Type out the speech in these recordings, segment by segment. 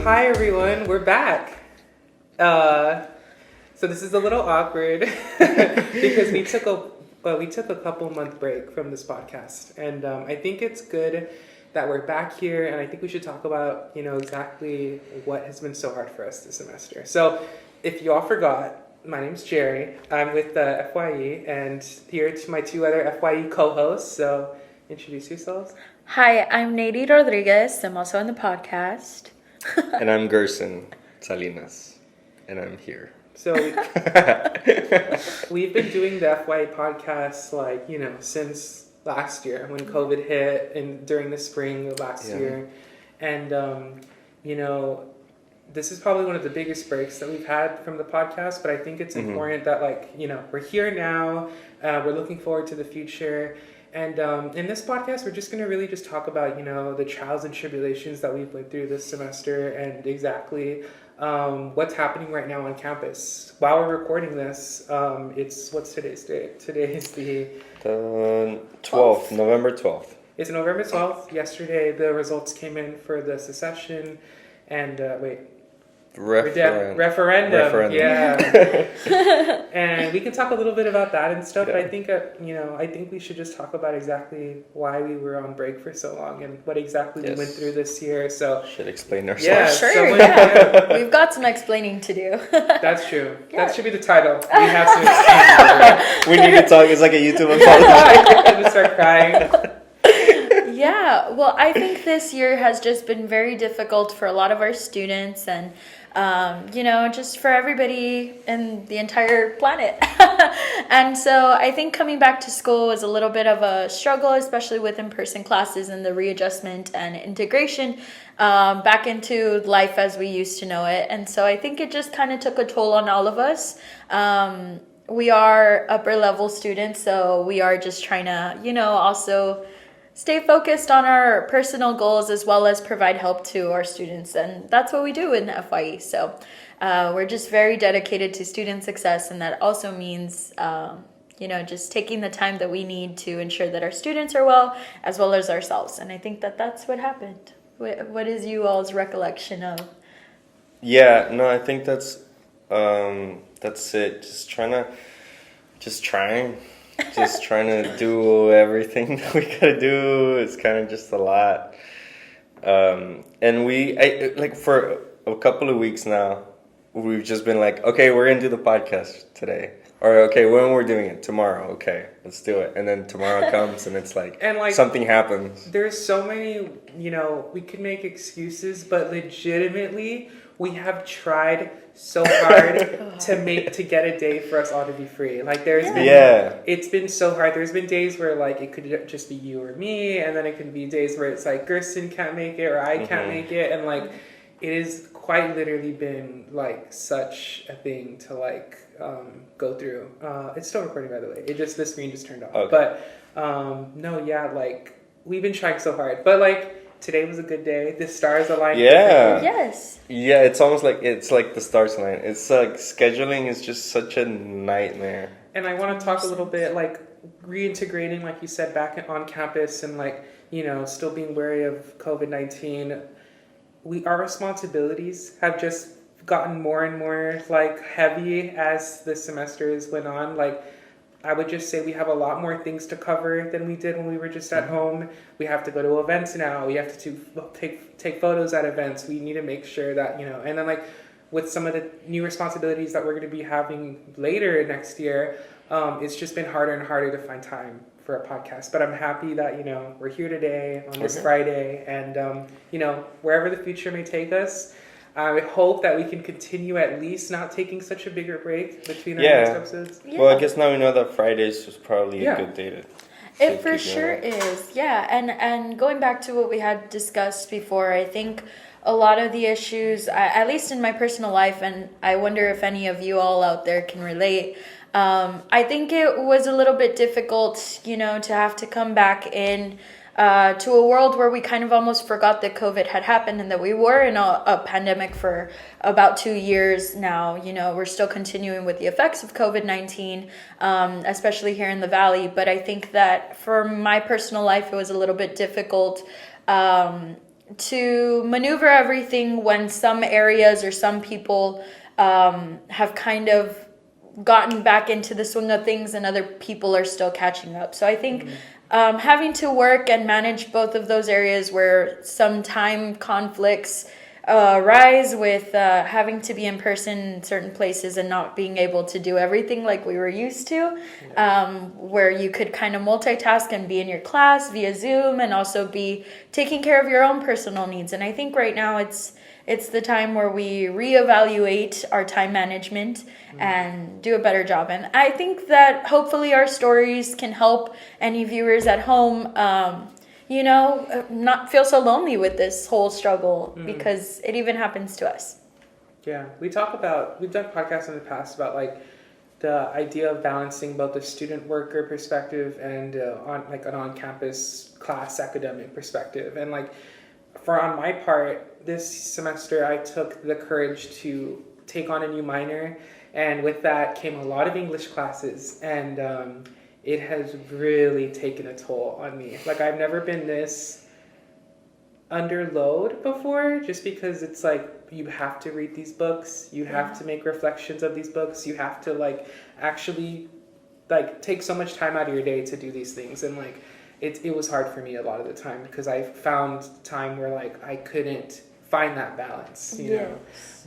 Hi everyone, we're back. So this is a little awkward because we took a couple month break from this podcast, and I think it's good that we're back here, and I think we should talk about exactly what has been so hard for us this semester. So if you all forgot, my name's Jerry. I'm with the FYE, and here to my two other FYE co-hosts. So introduce yourselves. Hi, I'm Nady Rodriguez. I'm also on the podcast. And I'm Gerson Salinas, and I'm here. So we've been doing the FYE podcast since last year when COVID hit and during the spring of last year. And, this is probably one of the biggest breaks that we've had from the podcast, but I think it's important that we're here now. We're looking forward to the future. And in this podcast, we're just going to really just talk about, the trials and tribulations that we've went through this semester and exactly what's happening right now on campus. While we're recording this, what's today's date? Today is the 12th, November 12th. It's November 12th. Yesterday, the results came in for the secession and, referendum. Yeah. And we can talk a little bit about that and stuff. Yeah. But I think we should just talk about exactly why we were on break for so long and what exactly we went through this year. So should explain ourselves. Yeah, sure. We've got some explaining to do. That's true. Yeah. That should be the title. We have some explaining. We need to talk. It's like a YouTube apology. I'm gonna start crying. Yeah, well, I think this year has just been very difficult for a lot of our students and, just for everybody in the entire planet. And so I think coming back to school was a little bit of a struggle, especially with in-person classes and the readjustment and integration back into life as we used to know it. And so I think it just kind of took a toll on all of us. We are upper level students, so we are just trying to, also stay focused on our personal goals as well as provide help to our students. And that's what we do in FYE. So we're just very dedicated to student success. And that also means, just taking the time that we need to ensure that our students are well as ourselves. And I think that that's what happened. What is you all's recollection of? Yeah, no, I think that's it. Just trying to do everything that we gotta do. It's kind of just a lot. And for a couple of weeks now, we've just been like, okay, we're gonna do the podcast today. Or, okay, when we're doing it? Tomorrow. Okay, let's do it. And then tomorrow comes and it's like, something happens. There's so many, we could make excuses, but legitimately, we have tried so hard to get a day for us all to be free. It's been so hard. There's been days where it could just be you or me, and then it can be days where it's like Gerson can't make it or I can't make it, and it has quite literally been such a thing to go through. It's still recording, by the way. The screen just turned off. Okay. But we've been trying so hard, but today was a good day. The stars aligned. Yeah. Yes. Yeah, it's almost like the stars align. It's scheduling is just such a nightmare. And I want to talk a little bit reintegrating, like you said, back on campus and still being wary of COVID-19. Our responsibilities have just gotten more and more heavy as the semesters went on. I would just say we have a lot more things to cover than we did when we were just at home. We have to go to events now. We have to take photos at events. We need to make sure that, and then with some of the new responsibilities that we're going to be having later next year, it's just been harder and harder to find time for a podcast. But I'm happy that, we're here today on this Friday and, wherever the future may take us, I hope that we can continue at least not taking such a bigger break between our next episodes. Yeah. Well, I guess now we know that Fridays was probably a good day to It for sure is, yeah. And going back to what we had discussed before, I think a lot of the issues, at least in my personal life, and I wonder if any of you all out there can relate, I think it was a little bit difficult, to have to come back in to a world where we kind of almost forgot that COVID had happened and that we were in a pandemic for about 2 years now. We're still continuing with the effects of COVID-19, especially here in the Valley. But I think that for my personal life, it was a little bit difficult to maneuver everything when some areas or some people have kind of gotten back into the swing of things and other people are still catching up. So I think having to work and manage both of those areas where some time conflicts rise with having to be in person in certain places and not being able to do everything like we were used to, where you could kind of multitask and be in your class via Zoom and also be taking care of your own personal needs. And I think right now it's the time where we reevaluate our time management and do a better job. And I think that hopefully our stories can help any viewers at home not feel so lonely with this whole struggle, because it even happens to us. Yeah, we've done podcasts in the past about like the idea of balancing both the student worker perspective and an on-campus class academic perspective. And like on my part, this semester I took the courage to take on a new minor, and with that came a lot of English classes, and it has really taken a toll on me. Like, I've never been this under load before, just because it's like you have to read these books, you have to make reflections of these books, you have to like actually like take so much time out of your day to do these things. And like it was hard for me a lot of the time, because I found time where like I couldn't find that balance, you know.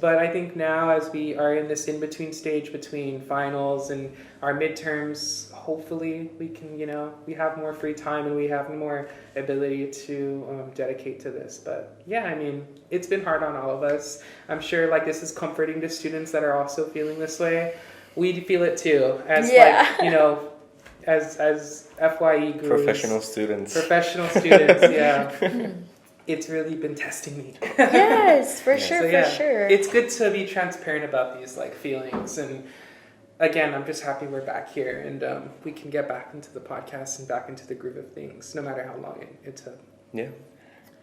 But I think now, as we are in this in-between stage between finals and our midterms, hopefully we can, we have more free time and we have more ability to dedicate to this. But yeah, I mean, it's been hard on all of us. I'm sure like this is comforting to students that are also feeling this way. We feel it too, as as FYE gurus. Professional students, yeah. It's really been testing me. Yes, for sure. It's good to be transparent about these like feelings, and again, I'm just happy we're back here and we can get back into the podcast and back into the groove of things, no matter how long it took. Yeah,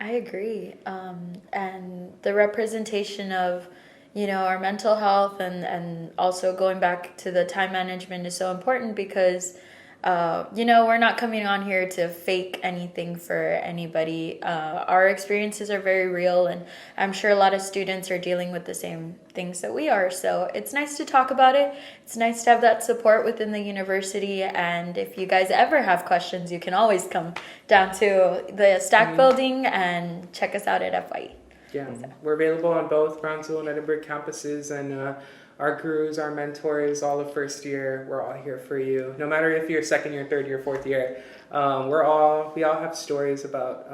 I agree. And the representation of our mental health and also going back to the time management is so important, because we're not coming on here to fake anything for anybody. Our experiences are very real, and I'm sure a lot of students are dealing with the same things that we are. So it's nice to talk about it. It's nice to have that support within the university. And if you guys ever have questions, you can always come down to the Stack building and check us out at FYE. Yeah, we're available on both Brownsville and Edinburgh campuses, and our gurus, our mentors, all of first year, we're all here for you. No matter if you're second year, third year, fourth year, we all have stories about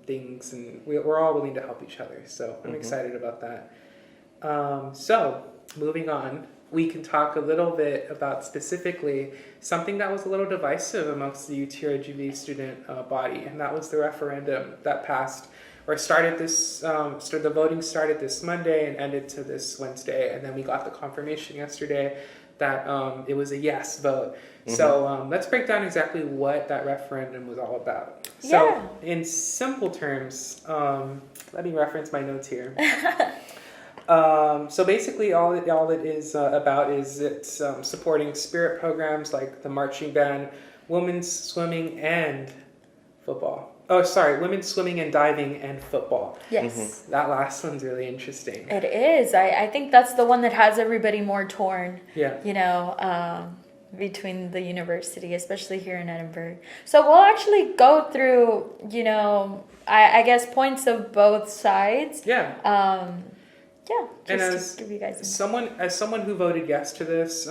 things, and we're all willing to help each other. So I'm excited about that. So moving on, we can talk a little bit about specifically something that was a little divisive amongst the UTRGV student body, and that was the referendum that passed. Or started this, the voting started this Monday and ended to this Wednesday, and then we got the confirmation yesterday that it was a yes vote. So let's break down exactly what that referendum was all about. So in simple terms, let me reference my notes here. So basically all it is about is it's supporting spirit programs like the marching band, women's swimming, and football. Oh, sorry, women's swimming and diving and football. Yes. That last one's really interesting. It is. I think that's the one that has everybody more torn. Yeah. Between the university, especially here in Edinburgh. So we'll actually go through, I guess points of both sides. Yeah. And as to give you guys someone who voted yes to this,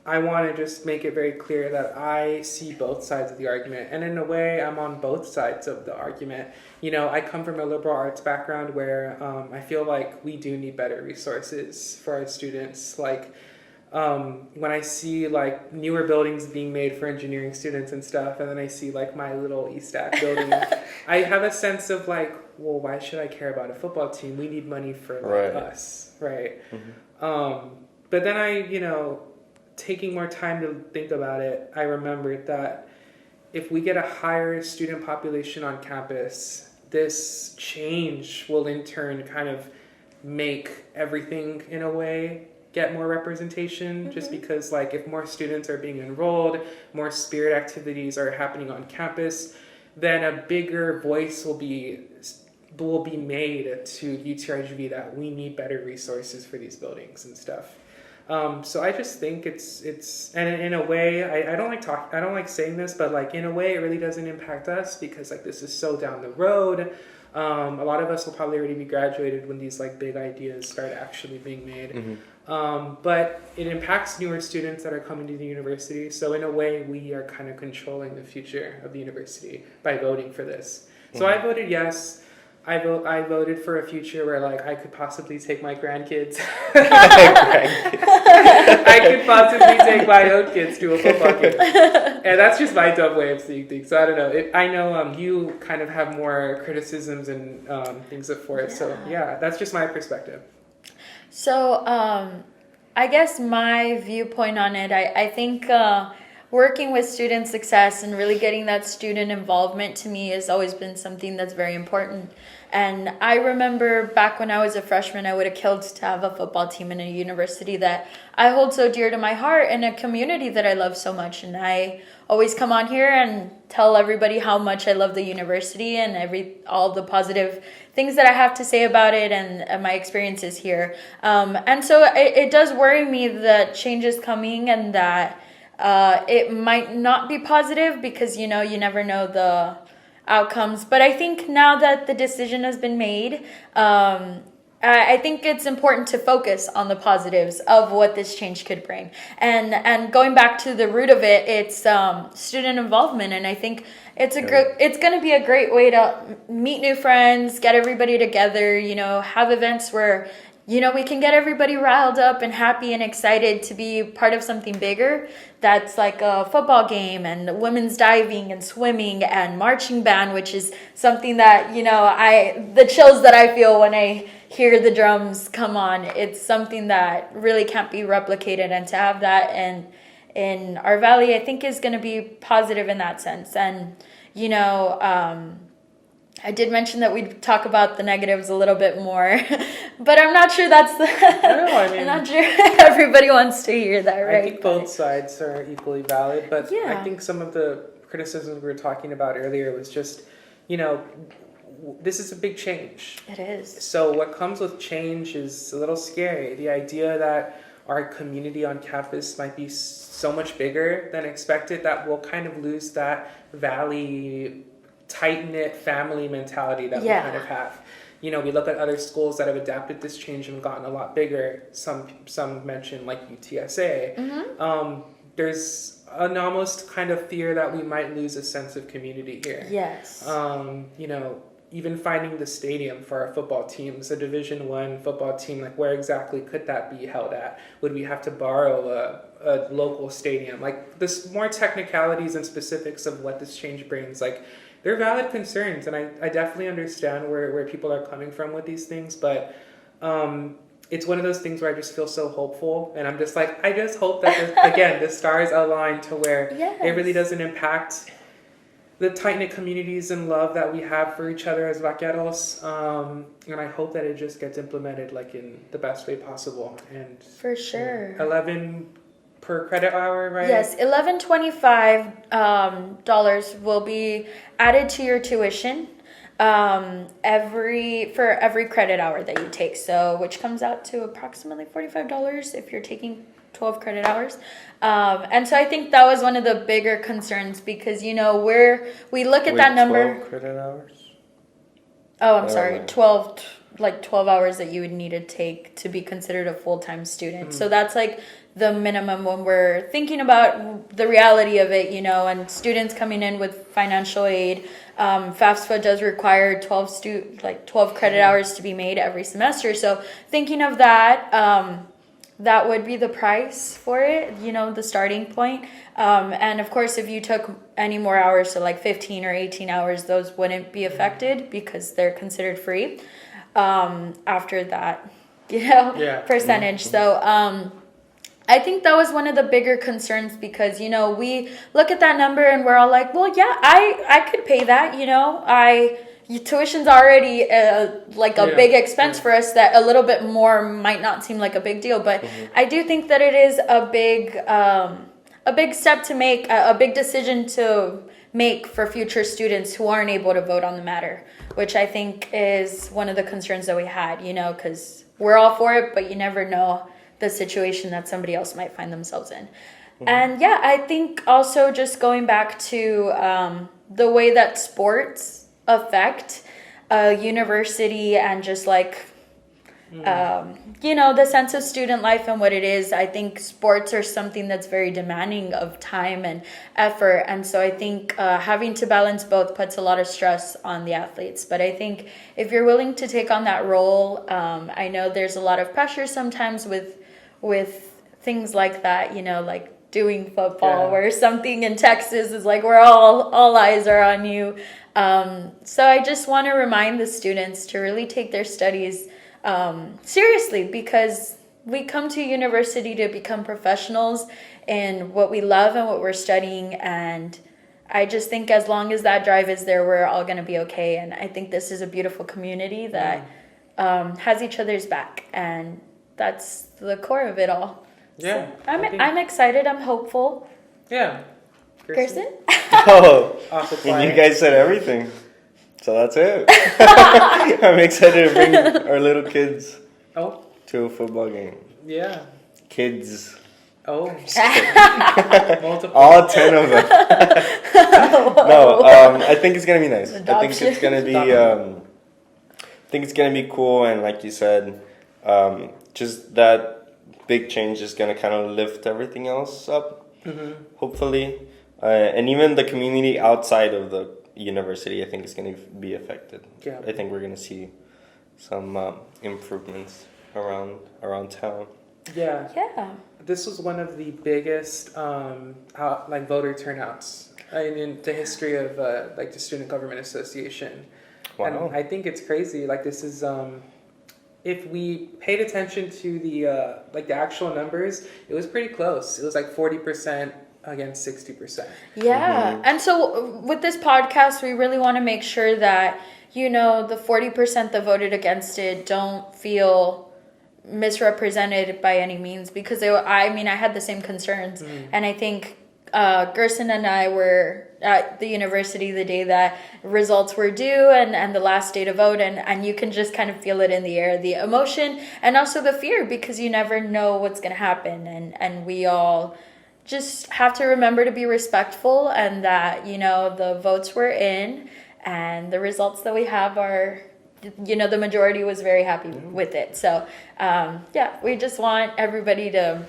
I want to just make it very clear that I see both sides of the argument. And in a way, I'm on both sides of the argument. I come from a liberal arts background where I feel like we do need better resources for our students. Like when I see like newer buildings being made for engineering students and stuff, and then I see like my little ESTAC building, I have a sense of like, well, why should I care about a football team? We need money for us, right? But then taking more time to think about it, I remembered that if we get a higher student population on campus, this change will in turn kind of make everything in a way get more representation, just because like if more students are being enrolled, more spirit activities are happening on campus, then a bigger voice will be will be made to UTRGV that we need better resources for these buildings and stuff. So I just think it's and in a way I don't like saying this, but like in a way it really doesn't impact us because like this is so down the road. A lot of us will probably already be graduated when these like big ideas start actually being made. But it impacts newer students that are coming to the university. So in a way we are kind of controlling the future of the university by voting for this. So I voted yes. I voted for a future where like I could possibly take my grandkids. I could possibly take my own kids to a football game, and that's just my dumb way of seeing things. So I don't know. I know you kind of have more criticisms and things for it. So yeah, that's just my perspective. So I guess my viewpoint on it, I think working with student success and really getting that student involvement to me has always been something that's very important. And I remember back when I was a freshman, I would have killed to have a football team in a university that I hold so dear to my heart and a community that I love so much. And I always come on here and tell everybody how much I love the university and all the positive things that I have to say about it and my experiences here. And so it does worry me that change is coming and that it might not be positive because, you never know the outcomes. But I think now that the decision has been made, I think it's important to focus on the positives of what this change could bring. And going back to the root of it, it's student involvement. And I think it's going to be a great way to meet new friends, get everybody together, have events where we can get everybody riled up and happy and excited to be part of something bigger. That's like a football game and women's diving and swimming and marching band, which is something that, the chills that I feel when I hear the drums come on, it's something that really can't be replicated. And to have that in our valley, I think is going to be positive in that sense. And, I did mention that we'd talk about the negatives a little bit more, but I'm not sure that's I'm not sure everybody wants to hear that, right? I think both sides are equally valid, but I think some of the criticisms we were talking about earlier was just, this is a big change. It is. So what comes with change is a little scary. The idea that our community on campus might be so much bigger than expected that we'll kind of lose that valley tight-knit family mentality that we kind of have. We look at other schools that have adapted this change and gotten a lot bigger. Some mention like UTSA. There's an almost kind of fear that we might lose a sense of community here. Yes. Even finding the stadium for our football teams, a Division I football team, like where exactly could that be held at? Would we have to borrow a local stadium? Like this more technicalities and specifics of what this change brings, like they're valid concerns, and I definitely understand where people are coming from with these things, but it's one of those things where I just feel so hopeful, and I'm just like, I just hope that, the stars align to where it really doesn't impact the tight-knit communities and love that we have for each other as vaqueros, and I hope that it just gets implemented like in the best way possible. And for sure. 11 per credit hour, right? Yes, $11.25 will be added to your tuition every credit hour that you take. So, which comes out to approximately $45 if you're taking 12 credit hours. And so I think that was one of the bigger concerns because, we look at that number. 12 credit hours? Oh, I'm sorry. 12 hours that you would need to take to be considered a full-time student. So that's like the minimum when we're thinking about the reality of it, and students coming in with financial aid. FAFSA does require 12 credit hours to be made every semester. So thinking of that, that would be the price for it, the starting point. And of course, if you took any more hours, so like 15 or 18 hours, those wouldn't be affected because they're considered free after that, percentage. So I think that was one of the bigger concerns because, we look at that number and we're all like, well, yeah, I could pay that, tuition's already a big expense for us that a little bit more might not seem like a big deal. But I do think that it is a big step to make, a big decision to make for future students who aren't able to vote on the matter, which I think is one of the concerns that we had, because we're all for it, but you never know the situation that somebody else might find themselves in. And yeah, I think also just going back to the way that sports affect a university and just like, the sense of student life and what it is. I think sports are something that's very demanding of time and effort. And so I think having to balance both puts a lot of stress on the athletes. But I think if you're willing to take on that role, I know there's a lot of pressure sometimes with things like that, like doing football where something in Texas is like where all eyes are on you. So I just want to remind the students to really take their studies seriously, because we come to university to become professionals in what we love and what we're studying. And I just think as long as that drive is there, we're all going to be okay. And I think this is a beautiful community that has each other's back. And that's the core of it all. Yeah. So I'm excited. I'm hopeful. Yeah. Kirsten? Oh, Also and you guys said everything. So that's it. I'm excited to bring our little kids to a football game. Yeah. Kids. Oh. Multiple. All 10 of them. No, I think it's gonna be nice. I think it's gonna be. I think it's gonna be cool, and like you said, just that big change is gonna kind of lift everything else up. Hopefully, and even the community outside of the university, I think is going to be affected. Yeah. I think we're going to see some improvements around town. Yeah. Yeah. This was one of the biggest voter turnouts in the history of the Student Government Association. Wow. And I think it's crazy. Like, this is if we paid attention to the actual numbers, it was pretty close. It was like 40% against 60%. Yeah. And so with this podcast, we really want to make sure that, the 40% that voted against it don't feel misrepresented by any means, because I had the same concerns. And I think Gerson and I were at the university the day that results were due and the last day to vote, and you can just kind of feel it in the air, the emotion and also the fear, because you never know what's going to happen, and we all just have to remember to be respectful, and that the votes were in and the results that we have are, the majority was very happy with it. So we just want everybody to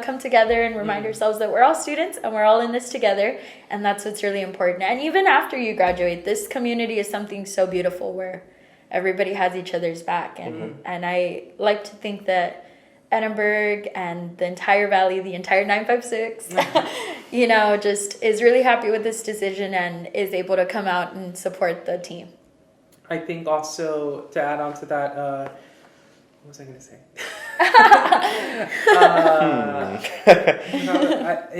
come together and remind ourselves that we're all students and we're all in this together, and that's what's really important. And even after you graduate, this community is something so beautiful where everybody has each other's back, and I like to think that Edinburgh and the entire valley, the entire 956, just is really happy with this decision and is able to come out and support the team. I think also to add on to that, what was I going to say?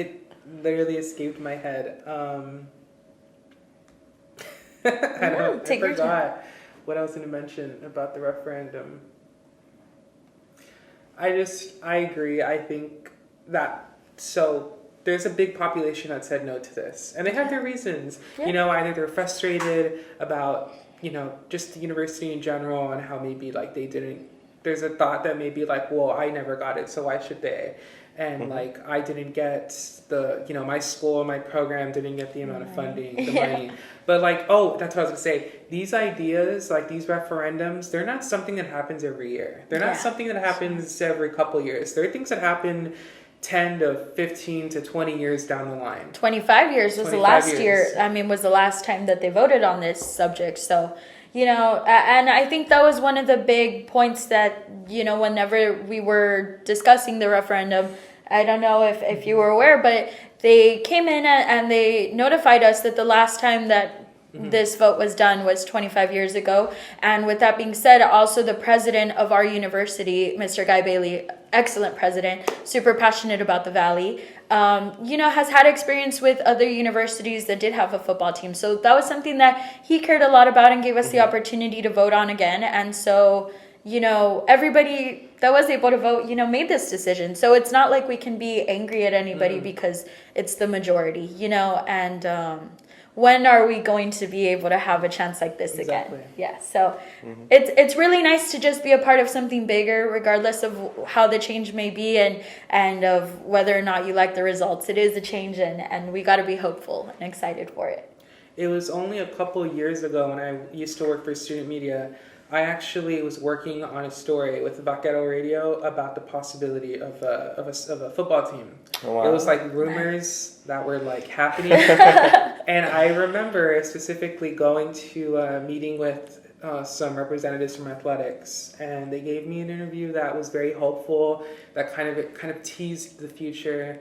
It literally escaped my head. I forgot what I was going to mention about the referendum. I agree. I think that, there's a big population that said no to this, and they have their reasons. Yeah. Either they're frustrated about, just the university in general, and how maybe they didn't, there's a thought that maybe well, I never got it, so why should they? And I didn't get my school, my program didn't get the amount of funding, the money. But that's what I was gonna say. These ideas, these referendums, they're not something that happens every year. They're not something that happens every couple years. They're things that happen 10 to 15 to 20 years down the line. 25 years was the last year. Was the last time that they voted on this subject. So, and I think that was one of the big points that, whenever we were discussing the referendum, I don't know if you were aware, but they came in and they notified us that the last time that this vote was done was 25 years ago. And with that being said, also the president of our university, Mr. Guy Bailey, excellent president, super passionate about the Valley, has had experience with other universities that did have a football team. So that was something that he cared a lot about and gave us the opportunity to vote on again. And so, everybody that was able to vote, made this decision. So it's not like we can be angry at anybody because it's the majority, and when are we going to be able to have a chance like this Exactly. again? Yeah, so it's really nice to just be a part of something bigger, regardless of how the change may be and of whether or not you like the results. It is a change, and we got to be hopeful and excited for it. It was only a couple of years ago when I used to work for student media. I actually was working on a story with Vaquero Radio about the possibility of a football team. Oh, wow. It was like rumors that were like happening. And I remember specifically going to a meeting with some representatives from athletics, and they gave me an interview that was very hopeful, that kind of teased the future,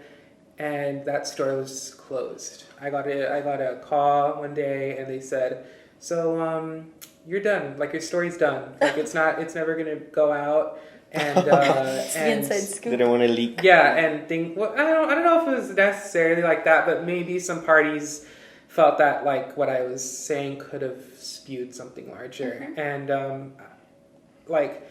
and that story was closed. I got a call one day, and they said, "So you're done. Like, your story's done. Like, it's never gonna go out." And It's the and inside scoop. Didn't want to leak. yeah, and well, I don't know if it was necessarily like that, but maybe some parties felt that like what I was saying could have spewed something larger. And like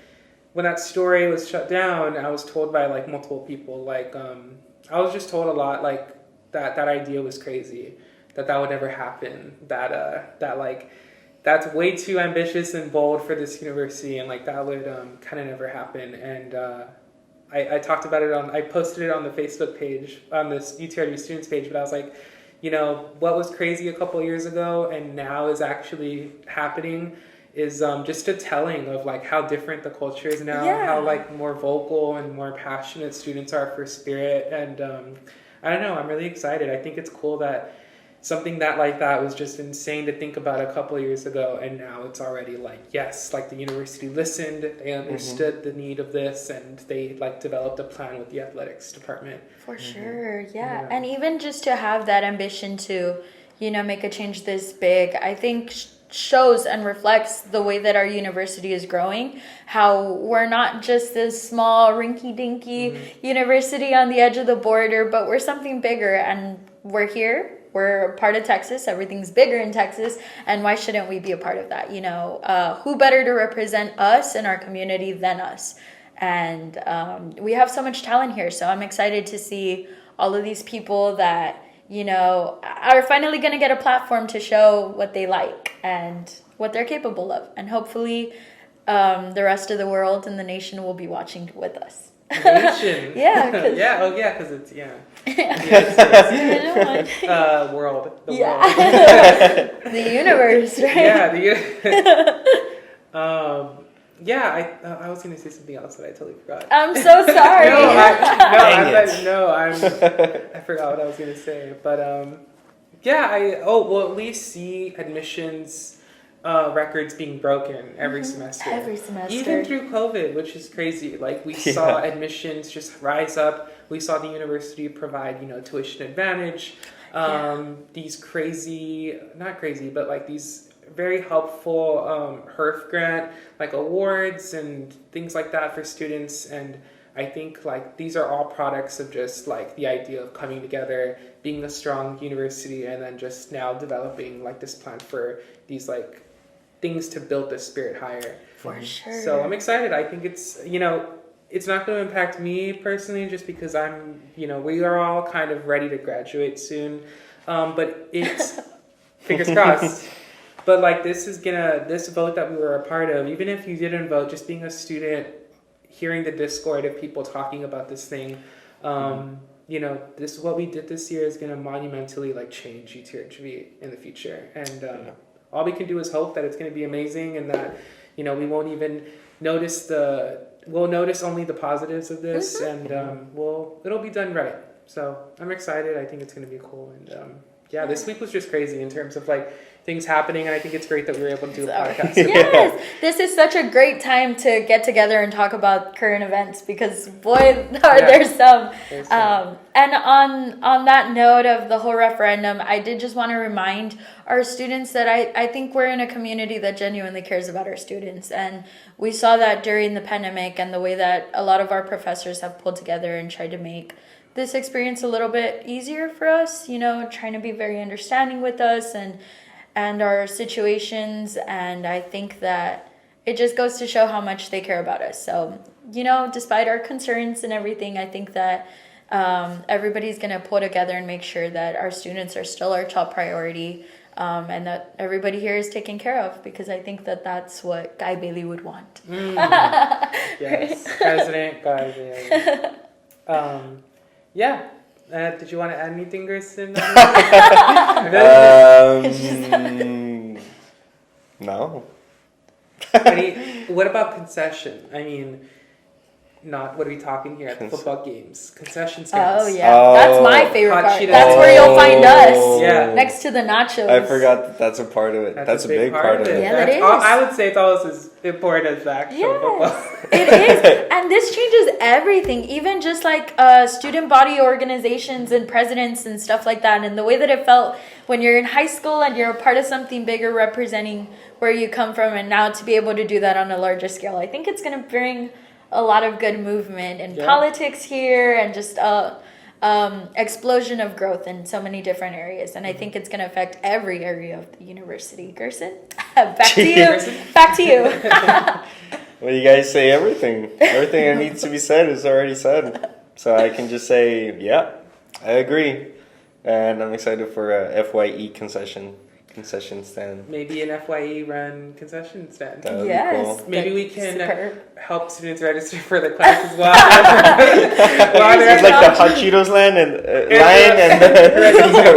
when that story was shut down, I was told by like multiple people, like I was just told a lot, like that idea was crazy, that would never happen, that like that's way too ambitious and bold for this university, and like that would kind of never happen. And I talked about it I posted it on the Facebook page, on this UTRGV students page, but I was like, you know, what was crazy a couple of years ago and now is actually happening is just a telling of like how different the culture is now, how like more vocal and more passionate students are for spirit. And I don't know, I'm really excited. I think it's cool that something that like that was just insane to think about a couple of years ago, and now it's already like, yes, like the university listened, they understood the need of this, and they like developed a plan with the athletics department. For sure, yeah. And even just to have that ambition to, you know, make a change this big, I think shows and reflects the way that our university is growing, how we're not just this small rinky-dinky university on the edge of the border, but we're something bigger, and we're here. We're a part of Texas. Everything's bigger in Texas. And why shouldn't we be a part of that? You know, who better to represent us and our community than us? And we have so much talent here. So I'm excited to see all of these people that, you know, are finally going to get a platform to show what they like and what they're capable of. And hopefully the rest of the world and the nation will be watching with us. Nation. Yeah. Because it's, world. The world. The universe, right? Yeah, I was going to say something else that I totally forgot. I'm so sorry. I forgot what I was going to say. But at least see admissions records being broken every semester. Every semester. Even through COVID, which is crazy. Like, we saw admissions just rise up. We saw the university provide, you know, tuition advantage. These not crazy, but like these very helpful HERF grant, like awards and things like that for students. And I think like these are all products of just like the idea of coming together, being a strong university, and then just now developing like this plan for these like things to build the spirit higher. For sure. So I'm excited. I think it's, you know, it's not going to impact me personally just because I'm, you know, we are all kind of ready to graduate soon. But it's, fingers crossed. But like this vote that we were a part of, even if you didn't vote, just being a student, hearing the discord of people talking about this thing, you know, this what we did this year is going to monumentally like change UTRGV in the future. And all we can do is hope that it's going to be amazing, and that, you know, we won't even notice we'll notice only the positives of this, and it'll be done right. So I'm excited. I think it's going to be cool. And this week was just crazy in terms of like things happening, and I think it's great that we were able to do a podcast. Yes, this is such a great time to get together and talk about current events, because boy, are there some. And on that note of the whole referendum, I did just want to remind our students that I think we're in a community that genuinely cares about our students, and we saw that during the pandemic and the way that a lot of our professors have pulled together and tried to make this experience a little bit easier for us, you know, trying to be very understanding with us and our situations. And I think that it just goes to show how much they care about us. So, you know, despite our concerns and everything, I think that everybody's going to pull together and make sure that our students are still our top priority. and that everybody here is taken care of, because I think that that's what Guy Bailey would want. Yes, President Guy Bailey. Yeah. Did you want to add anything, Gerson? No. What about concession? I mean, not what are we talking here at the football games? Concession stands. Oh yeah, that's my favorite Hot part. Cheetos. That's where you'll find us. Yeah. Next to the nachos. I forgot that's a part of it. That's a big part of it. Yeah, that is. I would say it's almost as important as the actual football. It is. And this changes everything, even just like student body organizations and presidents and stuff like that. And the way that it felt when you're in high school and you're a part of something bigger representing where you come from, and now to be able to do that on a larger scale. I think it's going to bring a lot of good movement in politics here, and just explosion of growth in so many different areas. And I think it's going to affect every area of the university. Gerson, back to you. Back to you. Well, you guys say everything. Everything that needs to be said is already said. So I can just say, yeah, I agree. And I'm excited for a FYE concession stand. Maybe an FYE run concession stand. That would be cool. Maybe we can superb. help students register for the class as well. It's like the Hot Cheetos line and the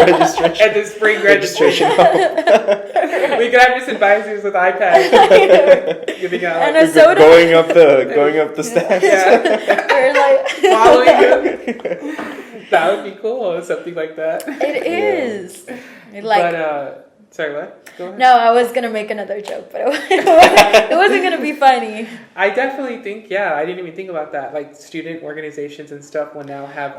registration. At the spring registration. We could have just advisors with iPads giving out And a soda. going up the steps. We're like following them. That would be cool. Something like that. It is. Sorry, what? Go ahead. No, I was gonna make another joke, but it wasn't gonna be funny. I definitely think, I didn't even think about that. Like student organizations and stuff will now have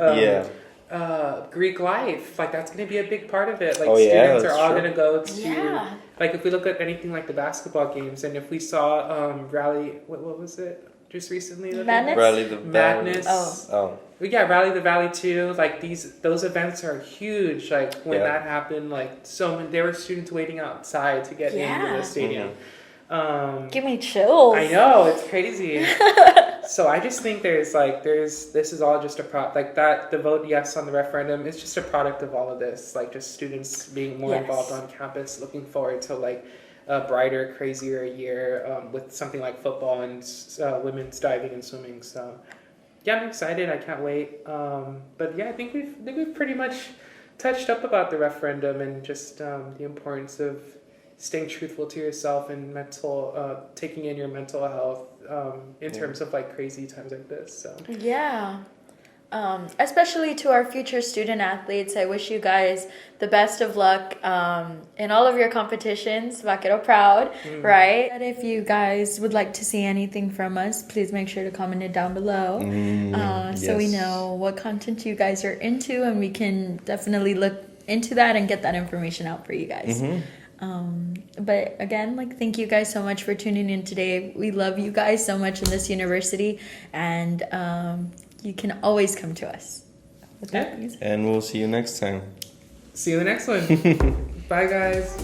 Greek life. Like that's going to be a big part of it. Like students are all going to go to, like if we look at anything like the basketball games, and if we saw Rally, what was it? Just recently? Madness? Rally the Madness. Oh. Yeah, Rally the Valley too. Like those events are huge. Like when that happened, like there were students waiting outside to get into the stadium. Give me chills. I know, it's crazy. So I just think this is all just a the vote yes on the referendum is just a product of all of this. Like just students being more involved on campus, looking forward to like a brighter, crazier year with something like football and women's diving and swimming. So I'm excited. I can't wait. But I think we've pretty much touched up about the referendum and just the importance of staying truthful to yourself and taking in your mental health in terms of like crazy times like this. So especially to our future student athletes, I wish you guys the best of luck in all of your competitions. Vaquero proud, right? And if you guys would like to see anything from us, please make sure to comment it down below so we know what content you guys are into, and we can definitely look into that and get that information out for you guys. But again, thank you guys so much for tuning in today. We love you guys so much in this university, and you can always come to us. With that, and we'll see you next time. See you in the next one. Bye, guys.